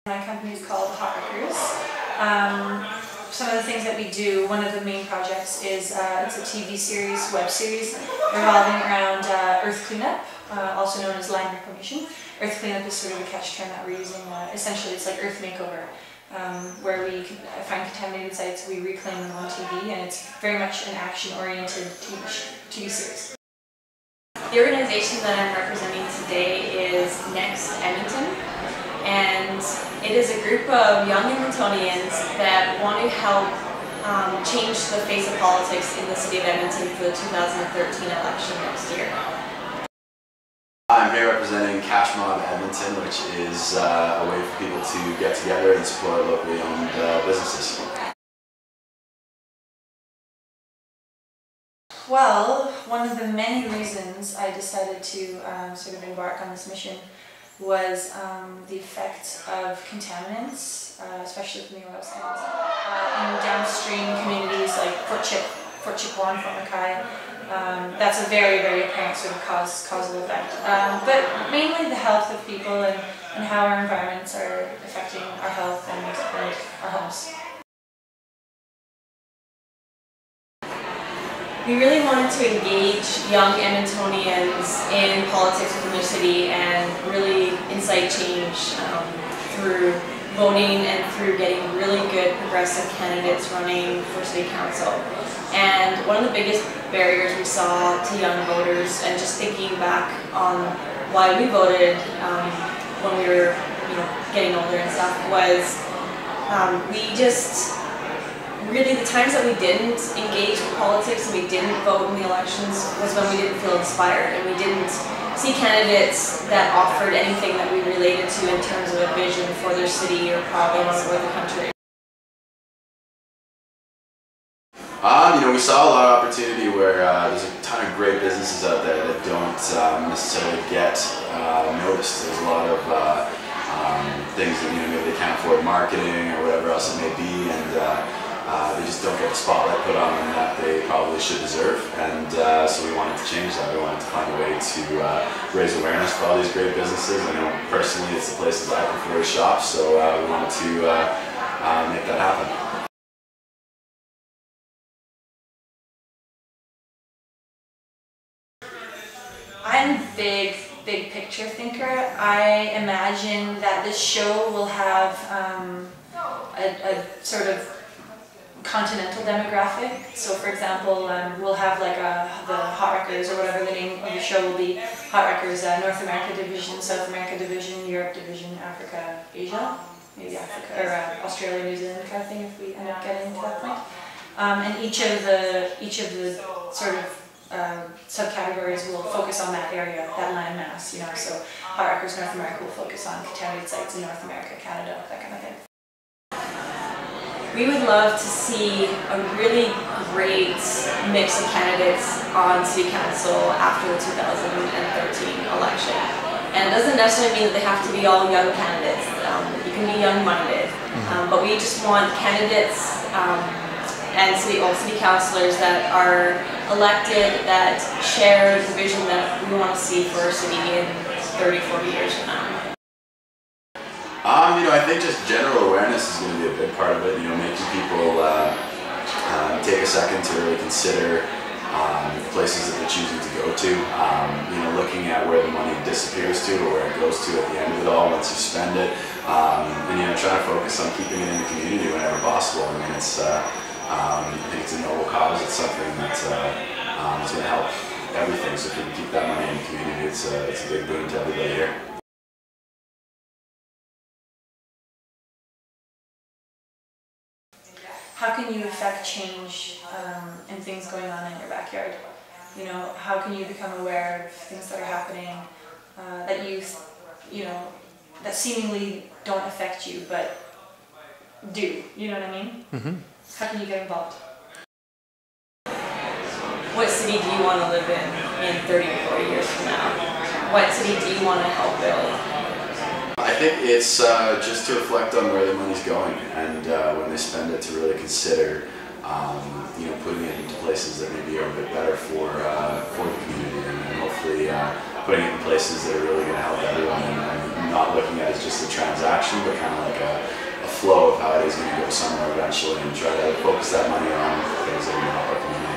My company is called Hot Wreckers. Some of the things that we do, one of the main projects is it's a TV series, web series, revolving around earth cleanup, also known as land reclamation. Earth cleanup is sort of the catch term that we're using. Essentially, it's like earth makeover, where we find contaminated sites, we reclaim them on TV, and it's very much an action-oriented TV series. The organization that I'm representing today is Edmonton, and it is a group of young Edmontonians that want to help change the face of politics in the city of Edmonton for the 2013 election next year. I'm here representing Cash Mob Edmonton, which is a way for people to get together and support locally owned businesses. Well, one of the many reasons I decided to sort of embark on this mission was the effect of contaminants, especially from the oil sands, in downstream communities like Fort Chipewyan, Fort Mackay. That's a very, very apparent sort of causal effect. But mainly the health of people and how our environments are affecting our health and our homes. We really wanted to engage young Edmontonians in politics within their city and really incite change through voting and through getting really good progressive candidates running for city council. And one of the biggest barriers we saw to young voters, and just thinking back on why we voted when we were getting older and stuff, was we just really, the times that we didn't engage with politics and we didn't vote in the elections was when we didn't feel inspired and we didn't see candidates that offered anything that we related to in terms of a vision for their city or province or the country. We saw a lot of opportunity where there's a ton of great businesses out there that don't necessarily get noticed. There's a lot of things that maybe they can't afford marketing or whatever else it may be, and they just don't get the spotlight put on them that they probably should deserve. And so we wanted to change that. We wanted to find a way to raise awareness for all these great businesses. I know personally it's the places I prefer to shop, so we wanted to make that happen. I'm a big picture thinker. I imagine that this show will have a sort of continental demographic. So for example, we'll have like the Hot Wreckers, or whatever the name of the show will be. Hot Wreckers, North America division, South America division, Europe division, Africa, Asia, maybe Africa, or Australia, New Zealand kind of thing if we end up getting to that point. And each of the sort of subcategories will focus on that area, that landmass, so Hot Wreckers North America will focus on contaminated sites in North America, Canada, that kind of thing. We would love to see a really great mix of candidates on city council after the 2013 election. And it doesn't necessarily mean that they have to be all young candidates. You can be young-minded, but we just want candidates and city councillors that are elected, that share the vision that we want to see for our city in 30, 40 years from now. I think just general awareness is going to be a big part of it. Making people take a second to really consider the places that they're choosing to go to. Looking at where the money disappears to or where it goes to at the end of it all once you spend it, and trying to focus on keeping it in the community whenever possible. I think it's a noble cause. It's something that's going to help everything. So if we can keep that money in the community, it's a big boon to everybody here. How can you affect change in things going on in your backyard? How can you become aware of things that are happening that seemingly don't affect you but do? You know what I mean? Mm-hmm. How can you get involved? What city do you want to live in 30 or 40 years from now? What city do you want to help build? I think it's just to reflect on where the money's going, and when they spend it, to really consider, putting it into places that maybe are a bit better for the community, and hopefully putting it in places that are really going to help everyone and not looking at it as just a transaction, but kind of like a flow of how it is going to go somewhere eventually, and try to focus that money on things that are not working.